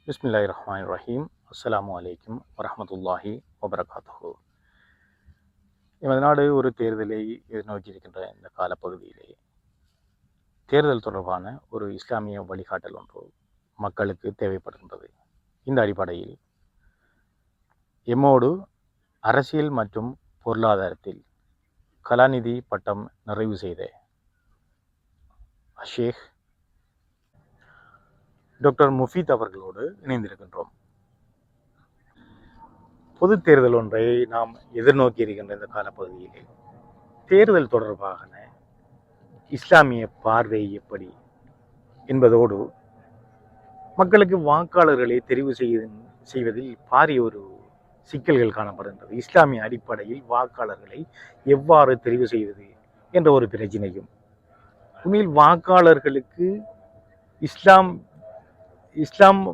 பிஸ்மில்லாஹிர்ரஹ்மானிர்ரஹீம். அஸ்ஸலாமு அலைக்கும் வரஹ்மத்துல்லாஹி வபரகாத்துஹு. எமது நாடு ஒரு தேர்தலை எதிர்நோக்கியிருக்கின்ற இந்த காலப்பகுதியிலே தேர்தல் தொடர்பான ஒரு இஸ்லாமிய வழிகாட்டல் ஒன்று மக்களுக்கு தேவைப்படுகின்றது. இந்த அடிப்படையில் எம்மோடு அரசியல் மற்றும் பொருளாதாரத்தில் கலாநிதி பட்டம் நிறைவு செய்த ஷேக் டாக்டர் முஃபீத் அவர்களோடு இணைந்திருக்கின்றோம். பொது தேர்தல் ஒன்றை நாம் எதிர்நோக்கி இருக்கின்ற இந்த காலப்பகுதியிலே தேர்தல் தொடர்பான இஸ்லாமிய பார்வை எப்படி என்பதோடு மக்களுக்கு வாக்காளர்களை தெரிவு செய்வதில் பாரிய ஒரு சிக்கல்கள் காணப்படுகின்றது. இஸ்லாமிய அடிப்படையில் வாக்காளர்களை எவ்வாறு தெரிவு செய்வது என்ற ஒரு பிரச்சனையும், உண்மையில் வாக்காளர்களுக்கு இஸ்லாம்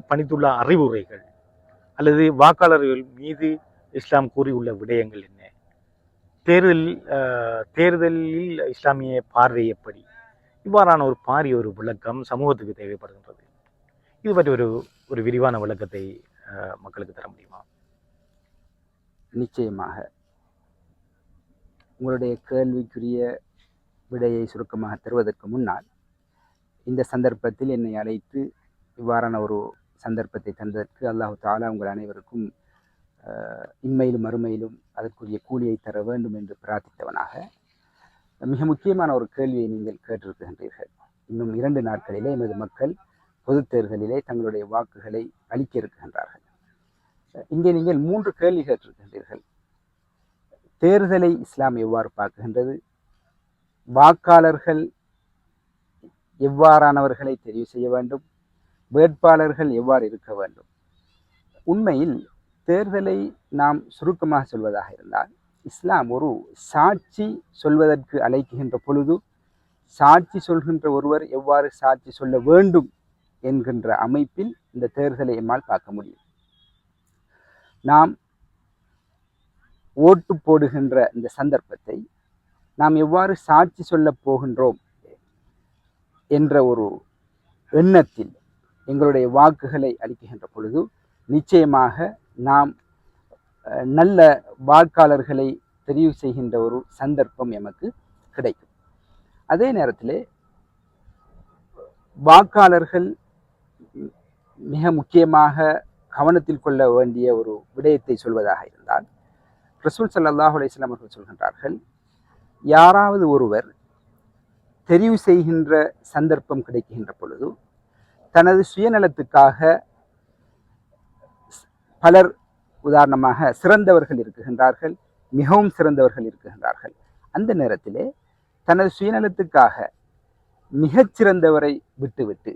பணித்துள்ள அறிவுரைகள் அல்லது வாக்காளர்கள் மீது இஸ்லாம் கூறியுள்ள விடயங்கள் என்ன, தேர்தலில் இஸ்லாமிய பார்வை எப்படி, இவ்வாறான ஒரு பாரிய ஒரு விளக்கம் சமூகத்துக்கு தேவைப்படுகின்றது. இது பற்றி ஒரு விரிவான விளக்கத்தை மக்களுக்கு தர முடியுமா? நிச்சயமாக. உங்களுடைய கேள்விக்குரிய விடையை சுருக்கமாக தருவதற்கு முன்னால் இந்த சந்தர்ப்பத்தில் என்னை அழைத்து இவ்வாறான ஒரு சந்தர்ப்பத்தை தந்ததற்கு அல்லாஹு தாலா உங்கள் அனைவருக்கும் இம்மையிலும் மறுமையிலும் அதற்குரிய கூலியை தர வேண்டும் என்று பிரார்த்தித்தவனாக, மிக முக்கியமான ஒரு கேள்வியை நீங்கள் கேட்டிருக்கின்றீர்கள். இன்னும் 2 நாட்களிலே எமது மக்கள் பொது தேர்தலிலே தங்களுடைய வாக்குகளை அளிக்க இருக்கின்றார்கள். இங்கே நீங்கள் 3 கேள்வி கேட்டிருக்கின்றீர்கள். தேர்தலை இஸ்லாம் எவ்வாறு பார்க்கின்றது, வாக்காளர்கள் எவ்வாறானவர்களை தெரிவு செய்ய வேண்டும், வேட்பாளர்கள் எவ்வாறு இருக்க வேண்டும். உண்மையில் தேர்தலை நாம் சுருக்கமாக சொல்வதாக இருந்தால், இஸ்லாம் ஒரு சாட்சி சொல்வதற்கு அழைக்கின்ற பொழுது சாட்சி சொல்கின்ற ஒருவர் எவ்வாறு சாட்சி சொல்ல வேண்டும் என்கின்ற அமைப்பில் இந்த தேர்தலை எம்மால் பார்க்க முடியும். நாம் ஓட்டு போடுகின்ற இந்த சந்தர்ப்பத்தை நாம் எவ்வாறு சாட்சி சொல்ல போகின்றோம் என்ற ஒரு எண்ணத்தில் எங்களுடைய வாக்குகளை அளிக்கின்ற பொழுது நிச்சயமாக நாம் நல்ல வாக்காளர்களை தெரிவு செய்கின்ற ஒரு சந்தர்ப்பம் எமக்கு கிடைக்கும். அதே நேரத்தில் வாக்காளர்கள் மிக முக்கியமாக கவனத்தில் கொள்ள வேண்டிய ஒரு விடயத்தை சொல்வதாக இருந்தால், ரசூல் ஸல்லல்லாஹு அலைஹி வஸல்லம் அவர்கள் சொல்கின்றார்கள், யாராவது ஒருவர் தெரிவு செய்கின்ற சந்தர்ப்பம் கிடைக்கின்ற பொழுது தனது சுயநலத்துக்காக பலர், உதாரணமாக சிறந்தவர்கள் இருக்குகின்றார்கள், மிகவும் சிறந்தவர்கள் இருக்குகின்றார்கள். அந்த நேரத்திலே தனது சுயநலத்துக்காக மிகச்சிறந்தவரை விட்டுவிட்டு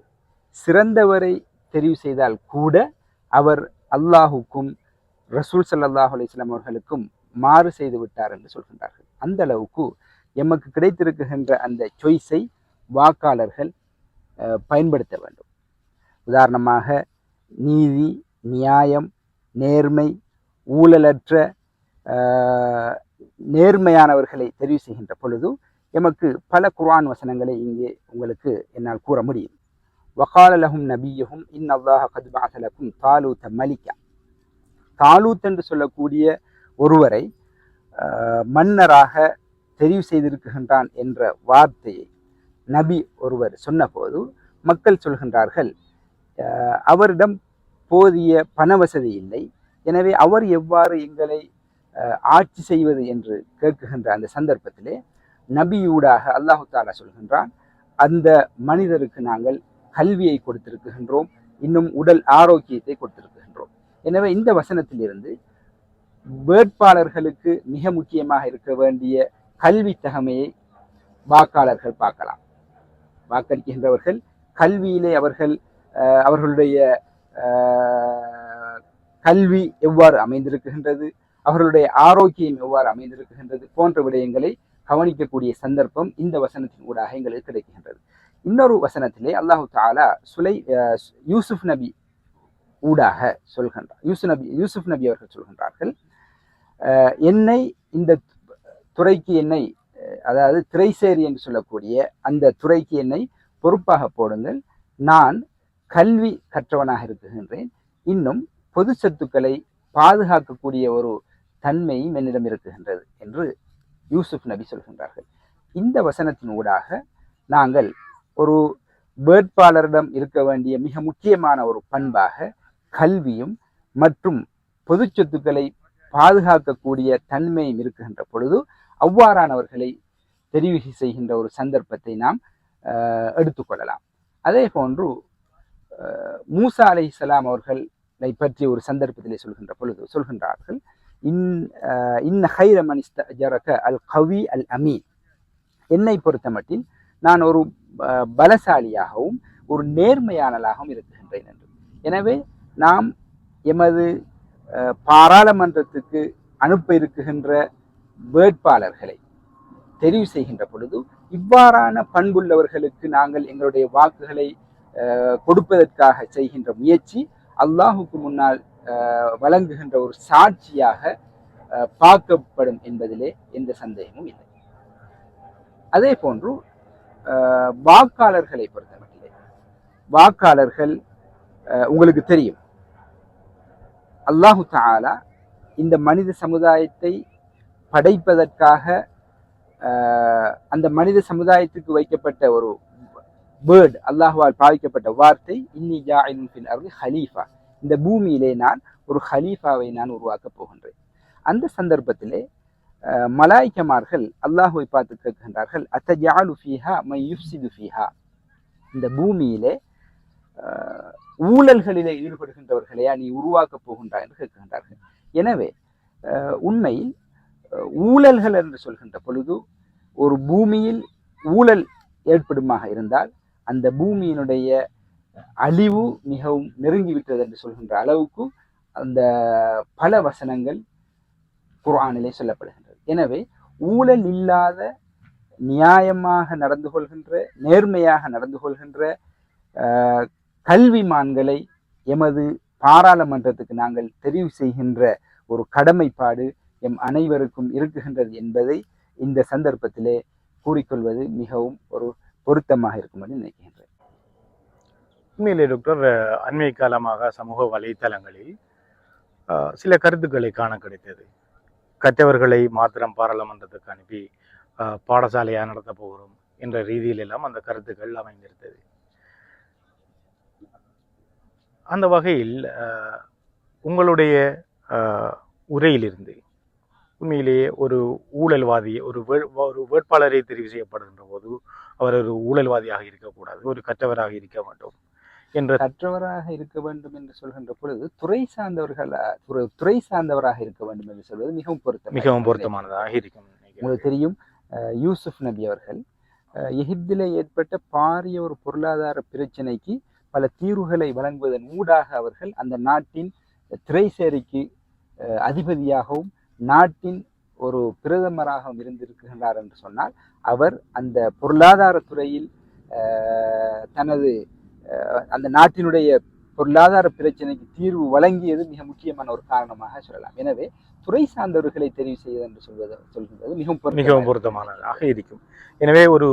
சிறந்தவரை தெரிவு செய்தால் கூட அவர் அல்லாஹுக்கும் ரசூல் ஸல்லல்லாஹு அலைஹி வஸல்லம் அவர்களுக்கும் மாறு செய்து விட்டார் என்று சொல்கின்றார்கள். அந்த அளவுக்கு எமக்கு கிடைத்திருக்கின்ற அந்த சாய்ஸை வாக்காளர்கள் பயன்படுத்த வேண்டும். உதாரணமாக நீதி, நியாயம், நேர்மை, ஊழலற்ற நேர்மையானவர்களை தெரிவு செய்கின்ற பொழுது எமக்கு பல குர்ஆன் வசனங்களை இங்கே உங்களுக்கு என்னால் கூற முடியும். வகால லஹும் நபியுஹும் இன்னல்லாஹ கத் பஅஸ லக்கும் தாலூத மலிகா. தாலூத் என்று சொல்லக்கூடிய ஒருவரை மன்னராக தெரிவு செய்திருக்கின்றான் என்ற வார்த்தையை நபி ஒருவர் சொன்னபோது மக்கள் சொல்கின்றார்கள், அவரிடம் போதிய பண வசதி இல்லை, எனவே அவர் எவ்வாறு எங்களை ஆட்சி செய்வது என்று கேட்குகின்ற அந்த சந்தர்ப்பத்திலே நபியூடாக அல்லாஹு தாலா சொல்கின்றான், அந்த மனிதருக்கு நாங்கள் கல்வியை கொடுத்திருக்கின்றோம், இன்னும் உடல் ஆரோக்கியத்தை கொடுத்திருக்கின்றோம். எனவே இந்த வசனத்திலிருந்து வேட்பாளர்களுக்கு மிக முக்கியமாக இருக்க வேண்டிய கல்வி தகமையை வாக்காளர்கள் பார்க்கலாம். வாக்களிக்கின்றவர்கள் கல்வியிலே அவர்களுடைய கல்வி எவ்வாறு அமைந்திருக்கின்றது, அவர்களுடைய ஆரோக்கியம் எவ்வாறு அமைந்திருக்கின்றது போன்ற விடயங்களை கவனிக்கக்கூடிய சந்தர்ப்பம் இந்த வசனத்தின் ஊடாக எங்களுக்கு கிடைக்கின்றது. இன்னொரு வசனத்திலே அல்லாஹு தாலா யூசுப் நபி ஊடாக சொல்கின்றார். யூசுப் நபி அவர்கள் சொல்கின்றார்கள், என்னை இந்த துறைக்கு அதாவது திரைசேரி என்று சொல்லக்கூடிய அந்த துறைக்கு என்னை பொறுப்பாக போடுங்கள், நான் கல்வி கற்றவனாக இருக்குகின்றேன், இன்னும் பொது சொத்துக்களை பாதுகாக்கக்கூடிய ஒரு தன்மையும் என்னிடம் இருக்குகின்றது என்று யூசுப் நபி சொல்கின்றார்கள். இந்த வசனத்தின் ஊடாக நாங்கள் ஒரு வேட்பாளரிடம் இருக்க வேண்டிய மிக முக்கியமான ஒரு பண்பாக கல்வியும் மற்றும் பொது சொத்துக்களை பாதுகாக்கக்கூடிய தன்மையும் இருக்குகின்ற பொழுது அவ்வாறானவர்களை தெரிவு செய்கின்ற ஒரு சந்தர்ப்பத்தை நாம் எடுத்துக்கொள்ளலாம். அதே போன்று மூசா அலைஹிஸ்ஸலாம் அவர்களை பற்றி ஒரு சந்தர்ப்பத்திலே சொல்கின்ற பொழுது சொல்கின்றார்கள், இன்ன ஹைர மன் இஸ்தஅஜரக அல் கவி அல் அமீன். என்னை பொறுத்தமட்டில் நான் ஒரு பலசாலியாகவும் ஒரு நேர்மையானலாகவும் இருக்குகின்றேன் என்று. எனவே நாம் எமது பாராளுமன்றத்துக்கு அனுப்ப இருக்குகின்ற வேட்பாளர்களை தெரிவு செய்கின்ற பொழுது இவ்வாறான பண்புள்ளவர்களுக்கு நாங்கள் எங்களுடைய வாக்குகளை கொடுப்பதற்காக செய்கின்ற முயற்சி அல்லாஹுக்கு முன்னால் வழங்குகின்ற ஒரு சாட்சியாக பார்க்கப்படும் என்பதிலே எந்த சந்தேகமும் இல்லை. அதே போன்று வாக்காளர்களை பொறுத்தமட்டிலே வாக்காளர்கள் உங்களுக்கு தெரியும், அல்லாஹு தஆலா இந்த மனித சமுதாயத்தை படைப்பதற்காக அந்த மனித சமுதாயத்துக்கு வைக்கப்பட்ட ஒரு வேர்ட், அல்லாஹுவால் பாவிக்கப்பட்ட வார்த்தை, இன்னி ஜாஇலுன் ஃபில் அர்தி ஹலீஃபா, இந்த பூமியிலே நான் ஒரு ஹலீஃபாவை நான் உருவாக்கப் போகின்றேன். அந்த சந்தர்ப்பத்திலே மலாய்க்கமார்கள் அல்லாஹுவை பார்த்து கேட்கின்றார்கள், அத்தஜஅலு ஃபீஹா மன் யுஃப்ஸிது ஃபீஹா, இந்த பூமியிலே ஊழல்களிலே ஈடுபடுகின்றவர்களையா நீ உருவாக்கப் போகின்றாய் என்று கேட்கின்றார்கள். எனவே உண்மையில் ஊழல்கள் என்று சொல்கின்ற பொழுது ஒரு பூமியில் ஊழல் ஏற்படுமாக இருந்தால் அந்த பூமியினுடைய அழிவு மிகவும் நெருங்கிவிட்டது என்று சொல்கின்ற அளவுக்கு அந்த பல வசனங்கள் குர்ஆனிலே சொல்லப்படுகின்றது. எனவே ஊழல் இல்லாத நியாயமாக நடந்து கொள்கின்ற நேர்மையாக நடந்து கொள்கின்ற கல்விமான்களை எமது பாராளுமன்றத்துக்கு நாங்கள் தெரிவு செய்கின்ற ஒரு கடமைப்பாடு எம் அனைவருக்கும் இருக்குகின்றது என்பதை இந்த சந்தர்ப்பத்திலே கூறிக்கொள்வது மிகவும் ஒரு பொருத்தமாக இருக்கும் என்று நினைக்கின்றேன். உண்மையிலே டாக்டர், அண்மை காலமாக சமூக வலைத்தளங்களில் சில கருத்துக்களை காண கிடைத்தது. கற்றவர்களை மாத்திரம் பாராளுமன்றத்துக்கு அனுப்பி பாடசாலையாக நடத்த போகிறோம் என்ற ரீதியில் எல்லாம் அந்த கருத்துக்கள் அமைந்திருந்தது. அந்த வகையில் உங்களுடைய உரையிலிருந்து உண்மையிலேயே ஒரு ஊழல்வாதி ஒரு வேட்பாளரை தெரிவு செய்யப்படுகின்ற போது அவர் ஒரு ஊழல்வாதியாக இருக்கக்கூடாது, ஒரு கற்றவராக இருக்க வேண்டும் என்ற கற்றவராக இருக்க வேண்டும் என்று சொல்கின்ற பொழுது துறை சார்ந்தவராக இருக்க வேண்டும் என்று சொல்வது மிகவும் பொருத்தமானதாக இருக்கும். உங்களுக்கு தெரியும், யூசுப் நபி அவர்கள் எகிப்திலே ஏற்பட்ட பாரிய ஒரு பொருளாதார பிரச்சனைக்கு பல தீர்வுகளை வழங்குவதன் ஊடாக அவர்கள் அந்த நாட்டின் திரைசேரிக்கு அதிபதியாகவும் நாட்டின் ஒரு பிரதமராகவும் இருந்திருக்கின்றார் என்று சொன்னால் அவர் அந்த பொருளாதார துறையில் தனது அந்த நாட்டினுடைய பொருளாதார பிரச்சனைக்கு தீர்வு வழங்கியது மிக முக்கியமான ஒரு காரணமாக சொல்லலாம். எனவே துறை சார்ந்தவர்களை தெரிவு செய்வது என்று சொல்கின்றது மிகவும் பொருத்தமானதாக இருக்கும். எனவே ஒரு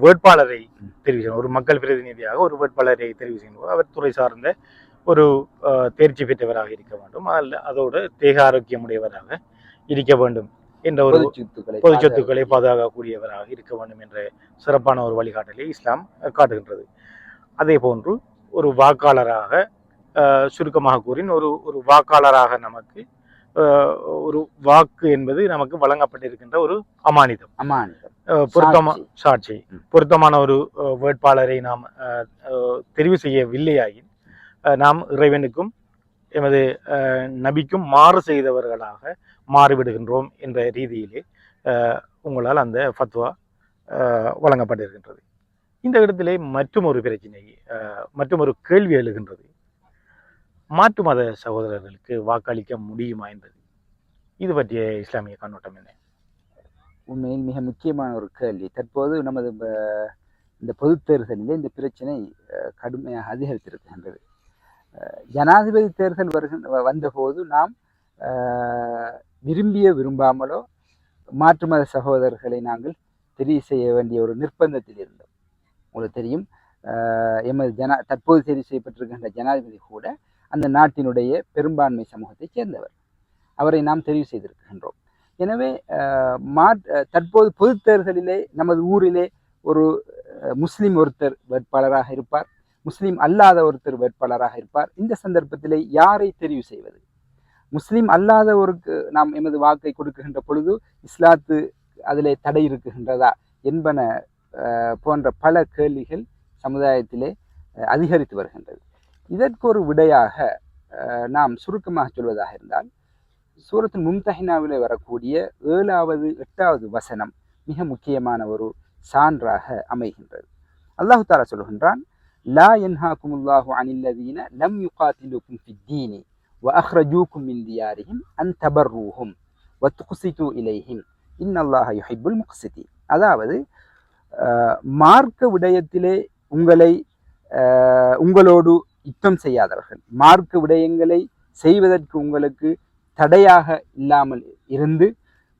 வேட்பாளரை தெரிவு செய்யணும், ஒரு மக்கள் பிரதிநிதியாக ஒரு வேட்பாளரை தெரிவு செய்யும்போது அவர் துறை சார்ந்த ஒரு தேர்ச்சி பெற்றவராக இருக்க வேண்டும், அதோடு தேக ஆரோக்கியமுடையவராக இருக்க வேண்டும் என்ற ஒரு பொது சொத்துக்களை பாதுகாக்கக்கூடியவராக இருக்க வேண்டும் என்ற சிறப்பான ஒரு வழிகாட்டலை இஸ்லாம் காட்டுகின்றது. அதே போன்று ஒரு வாக்காளராக சுருக்கமாக கூறின் ஒரு வாக்காளராக நமக்கு ஒரு வாக்கு என்பது நமக்கு வழங்கப்பட்டிருக்கின்ற ஒரு அமானிதம், சாட்சி. பொருத்தமான ஒரு வேட்பாளரை நாம் தெரிவு செய்யவில்லையாயின் நாம் இறைவனுக்கும் எமது நபிக்கும் மாறு செய்தவர்களாக மாறிவிடுகின்றோம் என்ற ரீதியிலே உங்களால் அந்த ஃபத்வா வழங்கப்பட்டிருக்கின்றது. இந்த இடத்திலே மற்றும் ஒரு பிரச்சனை, மற்றும் ஒரு கேள்வி எழுகின்றது. மாற்று மத சகோதரர்களுக்கு வாக்களிக்க முடியுமா என்பது, இது பற்றிய இஸ்லாமிய கண்ணோட்டம் என்ன? உண்மையில் மிக முக்கியமான ஒரு கேள்வி. தற்போது நமது இந்த பொது தேர்தலிலே இந்த பிரச்சனை கடுமையாக அதிகரித்திருக்கின்றது. ஜனாதிபதி தேர்தல் வந்தபோது நாம் விரும்பாமலோ மாற்று மத சகோதரர்களை நாங்கள் தெரிவு செய்ய வேண்டிய ஒரு நிர்பந்தத்தில் இருந்தோம். உங்களுக்கு தெரியும், எமது தற்போது தெரிவு செய்யப்பட்டிருக்கின்ற ஜனாதிபதி கூட அந்த நாட்டினுடைய பெரும்பான்மை சமூகத்தைச் சேர்ந்தவர். அவரை நாம் தெரிவு செய்திருக்கின்றோம். எனவே தற்போது பொதுத் தேர்தலிலே நமது ஊரிலே ஒரு முஸ்லிம் ஒருத்தர் வேட்பாளராக இருப்பார், முஸ்லிம் அல்லாத ஒருத்தர் வேட்பாளராக இருப்பார். இந்த சந்தர்ப்பத்திலே யாரை தெரிவு செய்வது? முஸ்லிம் அல்லாதவருக்கு நாம் எமது வாக்கை கொடுக்கின்ற பொழுது இஸ்லாத்து அதிலே தடை இருக்குகின்றதா என்பன போன்ற பல கேள்விகள் சமுதாயத்திலே அதிகரித்து வருகின்றது. இதற்கு ஒரு விடையாக நாம் சுருக்கமாக சொல்வதாக இருந்தால், சூரத்துல் மும்தஹினாவிலே வரக்கூடிய 7வது 8வது வசனம் மிக முக்கியமான ஒரு சான்றாக அமைகின்றது. அல்லாஹு தஆலா சொல்கின்றான், லா யன்ஹாகுமுல்லாஹு அனில்லதீன லம் யுகாத்திலுக்கும் ஃபித்தீனி வஅக்ரஜூக்கும் மின் தியாரிஹிம் அன் தபர்ரூஹும் வத்துக்ஸிது இலைஹிம் இன்னல்லாஹ யுஹிப்புல் முக்ஸிதீன். அதாவது மார்க்க விடயத்திலே உங்களோடு யுத்தம் செய்யாதவர்கள், மார்க்க விடயங்களை செய்வதற்கு உங்களுக்கு தடையாக இல்லாமல் இருந்து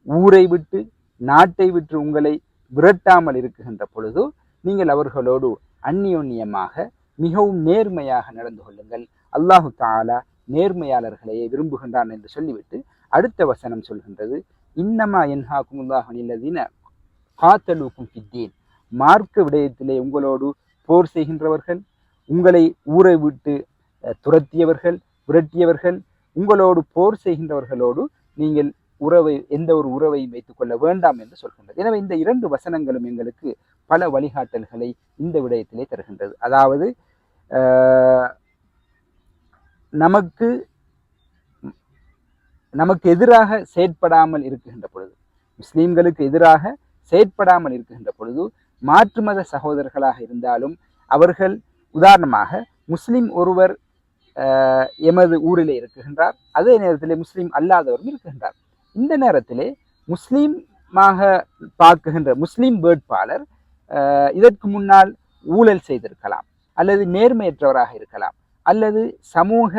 ஊரை விட்டு நாட்டை விட்டு உங்களை விரட்டாமல் இருக்குகின்ற பொழுது நீங்கள் அவர்களோடு அந்நியோன்யமாக மிகவும் நேர்மையாக நடந்து கொள்ளுங்கள். அல்லாஹு தஆலா நேர்மையாளர்களையே விரும்புகின்றான் என்று சொல்லிவிட்டு அடுத்த வசனம் சொல்கின்றது, இன்னமா யன்ஹாகுமுல்லாஹு அனில்லதீன காத்தலூக்கும் ஃபித்தீன். மார்க்க விடயத்திலே உங்களோடு போர் செய்கின்றவர்கள், உங்களை ஊரை விட்டு துரத்தியவர்கள், விரட்டியவர்கள், உங்களோடு போர் செய்கின்றவர்களோடு நீங்கள் எந்த ஒரு உறவையும் வைத்துக் கொள்ள வேண்டாம் என்று சொல்கின்றது. எனவே இந்த 2 வசனங்களும் எங்களுக்கு பல வழிகாட்டல்களை இந்த விடயத்திலே தருகின்றது. அதாவது நமக்கு எதிராக செயற்படாமல் இருக்குகின்ற பொழுது, முஸ்லீம்களுக்கு எதிராக செயற்படாமல் இருக்குகின்ற பொழுது, மாற்று மத சகோதரர்களாக இருந்தாலும் அவர்கள், உதாரணமாக முஸ்லிம் ஒருவர் எமது ஊரிலே இருக்குகின்றார், அதே நேரத்திலே முஸ்லீம் அல்லாதவரும் இருக்குகின்றார். இந்த நேரத்திலே முஸ்லீமாக பார்க்குகின்ற முஸ்லீம் வேட்பாளர் இதற்கு முன்னால் ஊழல் செய்திருக்கலாம், அல்லது நேர்மையற்றவராக இருக்கலாம், அல்லது சமூக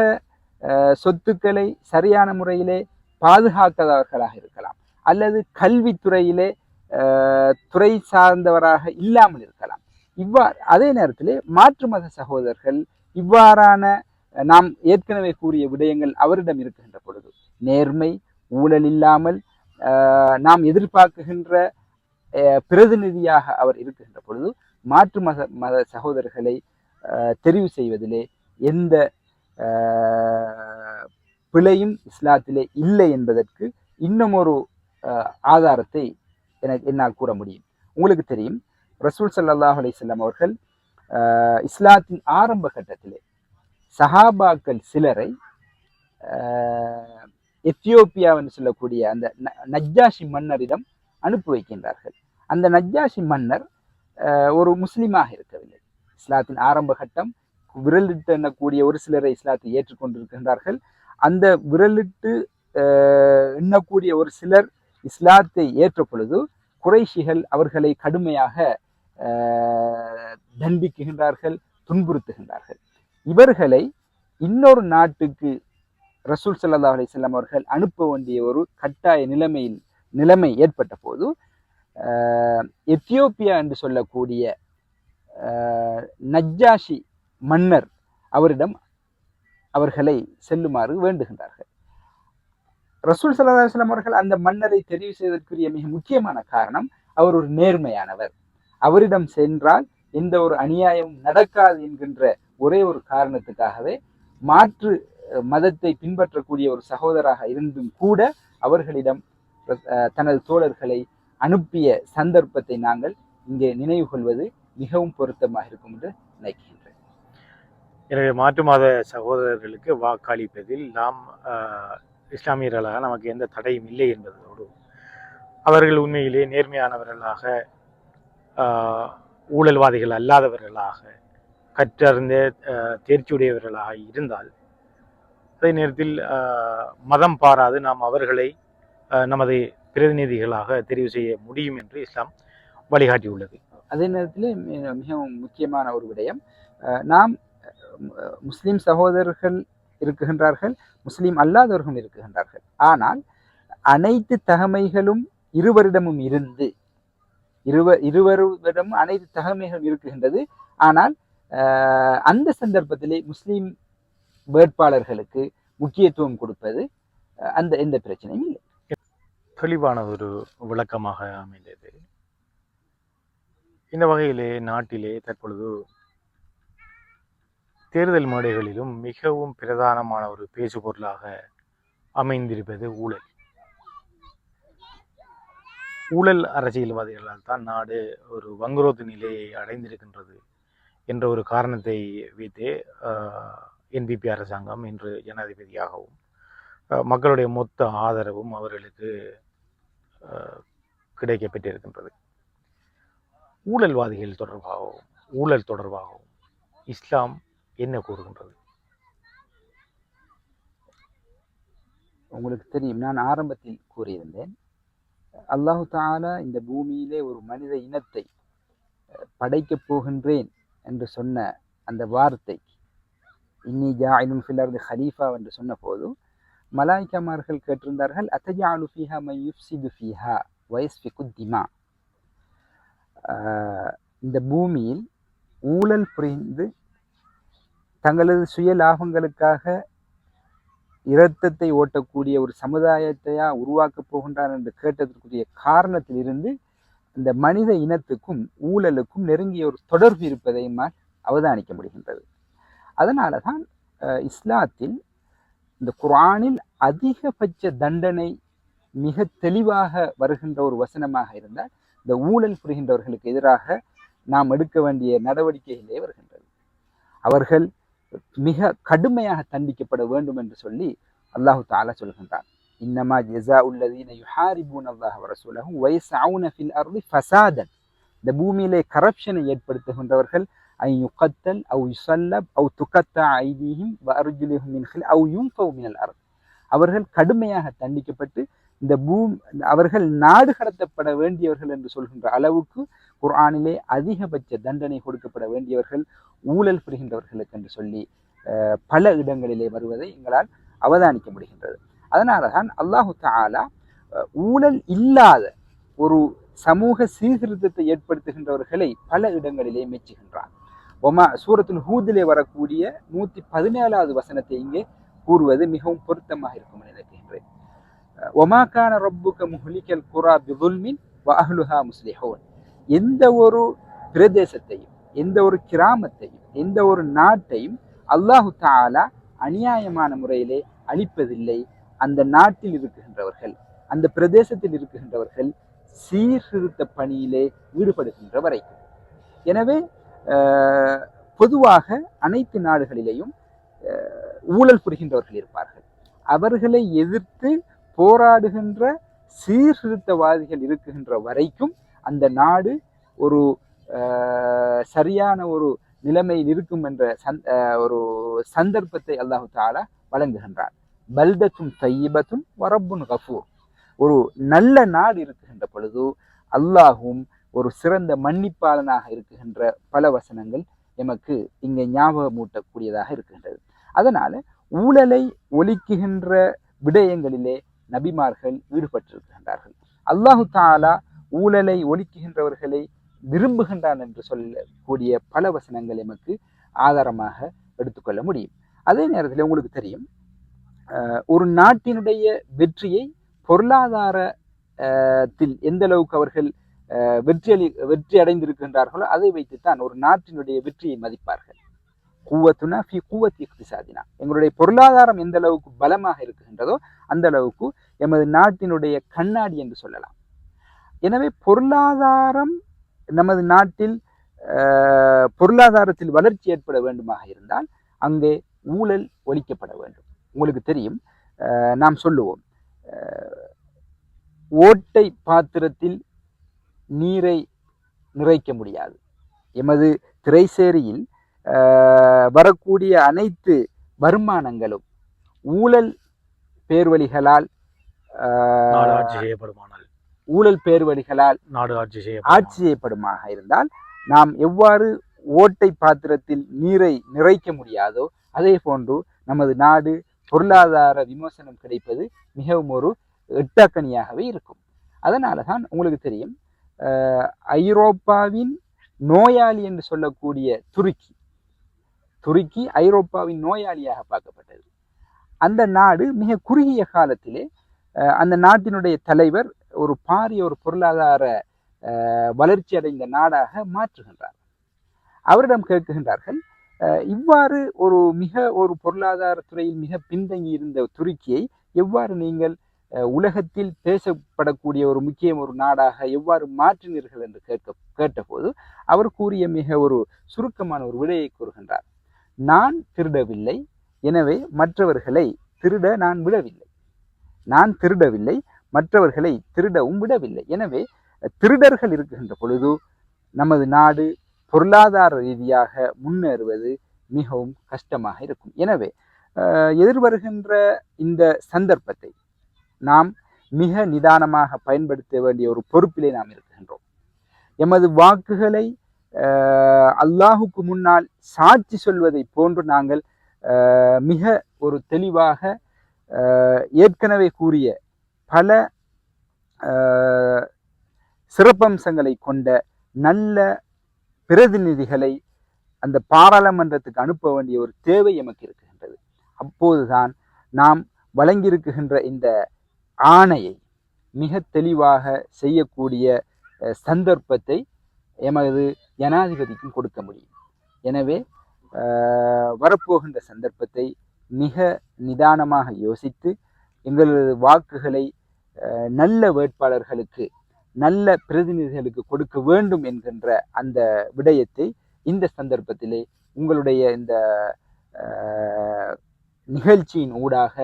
சொத்துக்களை சரியான முறையிலே பாதுகாக்காதவர்களாக இருக்கலாம், அல்லது கல்வித்துறையிலே துறை சார்ந்தவராக இல்லாமல் இருக்கலாம். அதே நேரத்திலே மாற்று மத சகோதரர்கள் இவ்வாறான நாம் ஏற்கனவே கூறிய விடயங்கள் அவரிடம் இருக்கின்ற பொழுது, நேர்மை, ஊழல் இல்லாமல் நாம் எதிர்பார்க்குகின்ற பிரதிநிதியாக அவர் இருக்கின்ற பொழுது, மாற்று மத சகோதரர்களை தெரிவு செய்வதிலே எந்த பிழையும் இஸ்லாத்திலே இல்லை என்பதற்கு இன்னும் ஒரு ஆதாரத்தை என்னால் கூற முடியும். உங்களுக்கு தெரியும், ரசூல் ஸல்லல்லாஹு அலைஹி வஸல்லம் அவர்கள் இஸ்லாத்தின் ஆரம்ப கட்டத்திலே சஹாபாக்கள் சிலரை எத்தியோப்பியாவென்று சொல்லக்கூடிய அந்த நஜ்ஜாஷி மன்னரிடம் அனுப்பி வைக்கின்றார்கள். அந்த நஜ்ஜாஷி மன்னர் ஒரு முஸ்லிமாக இருக்கவில்லை. இஸ்லாத்தின் ஆரம்ப கட்டம் விரலிட்டு எண்ணக்கூடிய ஒரு சிலரை இஸ்லாத்தை ஏற்றுக்கொண்டிருக்கின்றார்கள். அந்த விரலிட்டு எண்ணக்கூடிய ஒரு சிலர் இஸ்லாத்தை ஏற்ற பொழுது குறைஷிகள் அவர்களை கடுமையாக தண்டிக்குகின்றார்கள், துன்புறுத்துகின்றார்கள். இவர்களை இன்னொரு நாட்டுக்கு ரசூல் ஸல்லல்லாஹு அலைஹி வஸல்லம் அவர்கள் அனுப்ப வேண்டிய ஒரு கட்டாய நிலைமை ஏற்பட்ட போது எத்தியோப்பியா என்று சொல்லக்கூடிய நஜ்ஜாஷி மன்னர் அவரிடம் அவர்களை செல்லுமாறு வேண்டுகின்றார்கள். ரசூல் ஸல்லல்லாஹு அலைஹி வஸல்லம் அவர்கள் அந்த மன்னரை தெரிவு செய்வதற்குரிய மிக முக்கியமான காரணம், அவர் ஒரு நேர்மையானவர், அவரிடம் சென்றால் எந்த ஒரு அநியாயமும் நடக்காது என்கின்ற ஒரே ஒரு காரணத்துக்காகவே மாற்று மதத்தை பின்பற்றக்கூடிய ஒரு சகோதராக இருந்தும் கூட அவர்களிடம் தனது தோழர்களை அனுப்பிய சந்தர்ப்பத்தை நாங்கள் இங்கே நினைவு கொள்வது மிகவும் பொருத்தமாக இருக்கும் என்று நினைக்கின்றேன். எனவே மாற்று மத சகோதரர்களுக்கு வாக்களிப்பதில் நாம் இஸ்லாமியர்களாக நமக்கு எந்த தடையும் இல்லை என்பதோடு, அவர்கள் உண்மையிலே நேர்மையானவர்களாக, ஊழல்வாதிகள் அல்லாதவர்களாக, கற்றறிந்த தேர்ச்சியுடையவர்களாக இருந்தால், அதே நேரத்தில் மதம் பாராது நாம் அவர்களை நமது பிரதிநிதிகளாக தெரிவு செய்ய முடியும் என்று இஸ்லாம் வழிகாட்டியுள்ளது. அதே நேரத்தில் மிகவும் முக்கியமான ஒரு விடயம், நாம் முஸ்லிம் சகோதரர்கள் இருக்குகின்றார்கள், முஸ்லிம் அல்லாதவர்கள் இருக்குகின்றார்கள். ஆனால் அனைத்து தகமைகளும் இருவரிடமும் இருந்து இருவரிடமும் அனைத்து தகமைகளும் இருக்குகின்றது. ஆனால் அந்த சந்தர்ப்பத்திலே முஸ்லீம் வேட்பாளர்களுக்கு முக்கியத்துவம் கொடுப்பது அந்த எந்த பிரச்சனையும் இல்லை. தெளிவான ஒரு விளக்கமாக அமைந்தது. இந்த வகையிலே நாட்டிலே தற்பொழுது தேர்தல் மேடைகளிலும் மிகவும் பிரதானமான ஒரு பேசுபொருளாக அமைந்திருப்பது ஊழல். ஊழல் அரசியல்வாதிகளால் தான் நாடு ஒரு வங்குரோத்து நிலையை அடைந்திருக்கின்றது என்ற ஒரு காரணத்தை வைத்து என்பிபி அரசாங்கம் இன்று ஜனாதிபதியாகவும் மக்களுடைய மொத்த ஆதரவும் அவர்களுக்கு கிடைக்கப்பெற்றிருக்கின்றது. ஊழல்வாதிகள் தொடர்பாகவும் ஊழல் தொடர்பாகவும் இஸ்லாம் என்ன கூறுகின்றது? உங்களுக்கு தெரியும், நான் ஆரம்பத்தில் கூறியிருந்தேன், அல்லாஹு தஆலா இந்த பூமியிலே ஒரு மனித இனத்தை படைக்கப் போகின்றேன் என்று சொன்ன அந்த வார்த்தை, இன்னி ஜாயிலுன் ஃபில் அர்தி ஹலீஃபா என்று சொன்ன போது மலாய்க்கமார்கள் கேட்டிருந்தார்கள், அத்தஜஅலு ஃபீஹா மன் யுஃப்ஸிது ஃபீஹா வ யஸ்ஃபிகு திமா, இந்த பூமியில் ஊழல் புரிந்து தங்களது சுய லாபங்களுக்காக இரத்தத்தை ஓட்டக்கூடிய ஒரு சமுதாயத்தையா உருவாக்கப் போகின்றான் என்று கேட்டதற்குரிய காரணத்திலிருந்து இந்த மனித இனத்துக்கும் ஊழலுக்கும் நெருங்கிய ஒரு தொடர்பு இருப்பதை அவதானிக்க முடிகின்றது. அதனால தான் இஸ்லாத்தில் இந்த குர்ஆனில் அதிகபட்ச தண்டனை மிக தெளிவாக வருகின்ற ஒரு வசனமாக இருந்தால் இந்த ஊழல் புரிகின்றவர்களுக்கு எதிராக நாம் எடுக்க வேண்டிய நடவடிக்கைகளே வருகின்றது. அவர்கள் மிக கடுமையாக தண்டிக்கப்பட வேண்டும் என்று சொல்லி அல்லாஹு தஆலா சொல்கின்றான், இன்னமா ஜஸாஉல் லதீன யுஹாரிபூன அல்லாஹ வ ரசூலஹு வ யஸ்அஊன ஃபில் அர்தி ஃபஸாதன், இந்த பூமியிலே கரப்ஷனை ஏற்படுத்துகின்றவர்கள் அன் யுகத்தல் அவ் யுஸல்லப் அவ் துகத்தா ஐதீஹிம் வ அர்ஜுலுஹும் மின் ஹில் அவ் யுன்ஃபவ் மினல் அர்த், அவர்கள் கடுமையாக தண்டிக்கப்பட்டு இந்த அவர்கள் நாடு கடத்தப்பட வேண்டியவர்கள் என்று சொல்கின்ற அளவுக்கு குர்ஆனிலே அதிகபட்ச தண்டனை கொடுக்கப்பட வேண்டியவர்கள் ஊழல் புரிகின்றவர்களுக்கு என்று சொல்லி பல இடங்களிலே வருவதை எங்களால் அவதானிக்க முடிகின்றது. அதனால தான் அல்லாஹு தஆலா ஊழல் இல்லாத ஒரு சமூக சீர்திருத்தத்தை ஏற்படுத்துகின்றவர்களை பல இடங்களிலே மெச்சுகின்றான். சூரத்துல் ஹூதிலே வரக்கூடிய 117வது வசனத்தை இங்கே கூறுவது மிகவும் பொருத்தமாக இருக்கும் நினைக்கின்றேன். ஒமா கான ரப்புக முஹ்லிகல் குரா பிதுல்மின் வ அஹ்லுஹா முஸ்லிஹூன், எந்த ஒரு பிரதேசத்தையும் எந்த ஒரு கிராமத்தையும் எந்த ஒரு நாட்டையும் அல்லாஹு தஆலா அநியாயமான முறையிலே அழிப்பதில்லை. அந்த நாட்டில் இருக்குகின்றவர்கள் அந்த பிரதேசத்தில் இருக்குகின்றவர்கள் சீர்திருத்த பணியிலே ஈடுபடுகின்ற வரைக்கும். எனவே பொதுவாக அனைத்து நாடுகளிலேயும் ஊழல் புரிகின்றவர்கள் இருப்பார்கள். அவர்களை எதிர்த்து போராடுகின்ற சீர்திருத்தவாதிகள் இருக்குகின்ற வரைக்கும் அந்த நாடு ஒரு சரியான ஒரு நிலைமையில் இருக்கும் என்ற ஒரு சந்தர்ப்பத்தை அல்லாஹு தஆலா வழங்குகின்றான். பல்தத்தும் தையிபத்தும் வரப்புன் கஃபூர், ஒரு நல்ல நாடு இருக்குகின்ற பொழுது அல்லாஹும் ஒரு சிறந்த மன்னிப்பாளனாக இருக்குகின்ற பல வசனங்கள் எமக்கு இங்கே ஞாபகமூட்டக்கூடியதாக இருக்கின்றது. அதனால ஊழலை ஒழிக்குகின்ற விடயங்களிலே நபிமார்கள் ஈடுபட்டிருக்கின்றார்கள். அல்லாஹு தஆலா ஊழலை ஒழிக்குகின்றவர்களை விரும்புகின்றான் என்று சொல்லக்கூடிய பல வசனங்கள் எமக்கு ஆதாரமாக எடுத்துக்கொள்ள முடியும். அதே நேரத்தில் உங்களுக்கு தெரியும், ஒரு நாட்டினுடைய வெற்றியை பொருளாதாரத்தில் எந்த அளவுக்கு அவர்கள் வெற்றி அடைந்திருக்கின்றார்களோ அதை வைத்துத்தான் ஒரு நாட்டினுடைய வெற்றியை மதிப்பார்கள். குவத்துனா ஃபி குவத்தி இக்திசாதினா, எங்களுடைய பொருளாதாரம் எந்த அளவுக்கு பலமாக இருக்குகின்றதோ அந்த அளவுக்கு எமது நாட்டினுடைய கண்ணாடி என்று சொல்லலாம். எனவே பொருளாதாரம் நமது நாட்டில் பொருளாதாரத்தில் வளர்ச்சி ஏற்பட வேண்டுமாக இருந்தால் அங்கே ஊழல் ஒழிக்கப்பட வேண்டும். உங்களுக்கு தெரியும், நாம் சொல்லுவோம், ஓட்டை பாத்திரத்தில் நீரை நிறைக்க முடியாது. எமது திரைசேரியில் வரக்கூடிய அனைத்து வருமானங்களும் ஊழல் பேர்வழிகளால் ஊழல் பேர்வழிகளால் நாடு ஆட்சி செய்யப்படுமாக இருந்தால் நாம் எவ்வாறு ஓட்டை பாத்திரத்தில் நீரை நிறைக்க முடியாதோ அதே போன்று நமது நாடு பொருளாதார விமோசனம் கிடைப்பது மிகவும் ஒரு எட்டாக்கணியாகவே இருக்கும். அதனால தான் உங்களுக்கு தெரியும், ஐரோப்பாவின் நோயாளி என்று சொல்லக்கூடிய துருக்கி துருக்கி ஐரோப்பாவின் நோயாளியாக பார்க்கப்பட்டது. அந்த நாடு மிக குறுகிய காலத்திலே அந்த நாட்டினுடைய தலைவர் ஒரு பாரிய ஒரு பொருளாதார வளர்ச்சி அடைந்த நாடாக மாற்றுகின்றார். அவரிடம் கேட்கின்றார்கள், இவ்வாறு ஒரு பொருளாதார துறையில் மிக பின்தங்கி இருந்த துருக்கியை எவ்வாறு நீங்கள் உலகத்தில் பேசப்படக்கூடிய ஒரு முக்கிய ஒரு நாடாக எவ்வாறு மாற்றினீர்கள் என்று கேட்டபோது அவர் கூறிய மிக ஒரு சுருக்கமான ஒரு விடையை கூறுகின்றார். நான் திருடவில்லை, எனவே மற்றவர்களை திருட நான் விடவில்லை. நான் திருடவில்லை, மற்றவர்களை திருடவும் விடவில்லை. எனவே திருடர்கள் இருக்குகின்ற பொழுது நமது நாடு பொருளாதார ரீதியாக முன்னேறுவது மிகவும் கஷ்டமாக இருக்கும். எனவே எதிர்வருகின்ற இந்த சந்தர்ப்பத்தை நாம் மிக நிதானமாக பயன்படுத்த வேண்டிய ஒரு பொறுப்பிலே நாம் இருக்கின்றோம். எமது வாக்குகளை அல்லாஹுக்கு முன்னால் சாட்சி சொல்வதை போன்று நாங்கள் மிக ஒரு தெளிவாக ஏற்கனவே கூறிய பல சிறப்பம்சங்களை கொண்ட நல்ல பிரதிநிதிகளை அந்த பாராளுமன்றத்துக்கு அனுப்ப வேண்டிய ஒரு தேவை எமக்கு இருக்கின்றது. அப்போதுதான் நாம் வழங்கியிருக்கின்ற இந்த ஆணையை மிக தெளிவாக செய்யக்கூடிய சந்தர்ப்பத்தை எமது ஜனாதிபதிக்கும் கொடுக்க முடியும். எனவே வரப்போகின்ற சந்தர்ப்பத்தை மிக நிதானமாக யோசித்து எங்களது வாக்குகளை நல்ல வேட்பாளர்களுக்கு நல்ல பிரதிநிதிகளுக்கு கொடுக்க வேண்டும் என்கின்ற அந்த விடயத்தை இந்த சந்தர்ப்பத்திலே உங்களுடைய இந்த நிகழ்ச்சியின் ஊடாக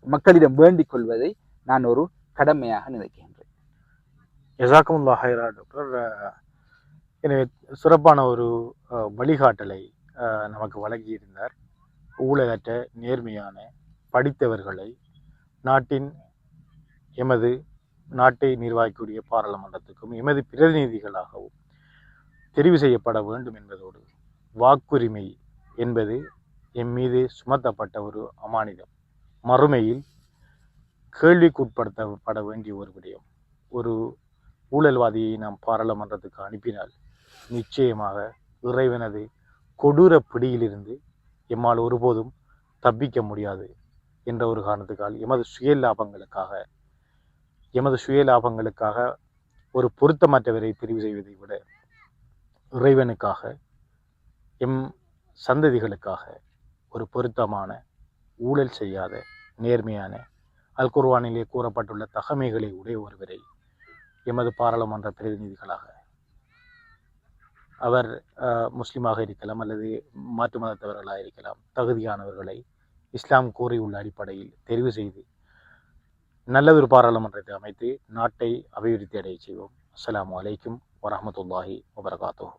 மக்களிடம் வேண்டிக் கொள்வதை நான் ஒரு கடமையாக நினைக்கின்றேன். ஜஸாக்குமுல்லாஹ் ஹைரா டாக்டர். எனவே சிறப்பான ஒரு வழிகாட்டலை நமக்கு வழங்கியிருந்தார். ஊழலற்ற நேர்மையான படித்தவர்களை எமது நாட்டை நிர்வகிக்கக்கூடிய பாராளுமன்றத்துக்கும் எமது பிரதிநிதிகளாகவும் தெரிவு செய்யப்பட வேண்டும் என்பதோடு வாக்குரிமை என்பது எம் மீது சுமத்தப்பட்ட ஒரு அமானிதம், மறுமையில் கேள்விக்குட்படுத்தப்பட வேண்டிய ஒரு விடயம். ஒரு ஊழல்வாதியை நாம் பாராளுமன்றத்துக்கு அனுப்பினால் நிச்சயமாக இறைவனது கொடூர பிடியிலிருந்து எம்மால் ஒருபோதும் தப்பிக்க முடியாது என்ற ஒரு காரணத்துக்கால் எமது சுய லாபங்களுக்காக ஒரு பொருத்தமற்றவரை தெரிவு செய்வதை விட இறைவனுக்காக எம் சந்ததிகளுக்காக ஒரு பொருத்தமான ஊழல் செய்யாத நேர்மையான அல் குர்ஆனிலே கூறப்பட்டுள்ள தகமைகளை உடைய ஒருவரை எமது பாராளுமன்ற பிரதிநிதிகளாக, அவர் முஸ்லிமாக இருக்கலாம் அல்லது மாற்று மதத்தவர்களாக இருக்கலாம், தகுதியானவர்களை இஸ்லாம் கூறியுள்ள அடிப்படையில் தெரிவு செய்து நல்லதொரு பாராளுமன்றத்தை அமைத்து நாட்டை அபிவிருத்தி அடைய செய்வோம். அஸ்ஸலாமு அலைக்கும் வரஹ்மத்துல்லாஹி வபரகாத்துஹு.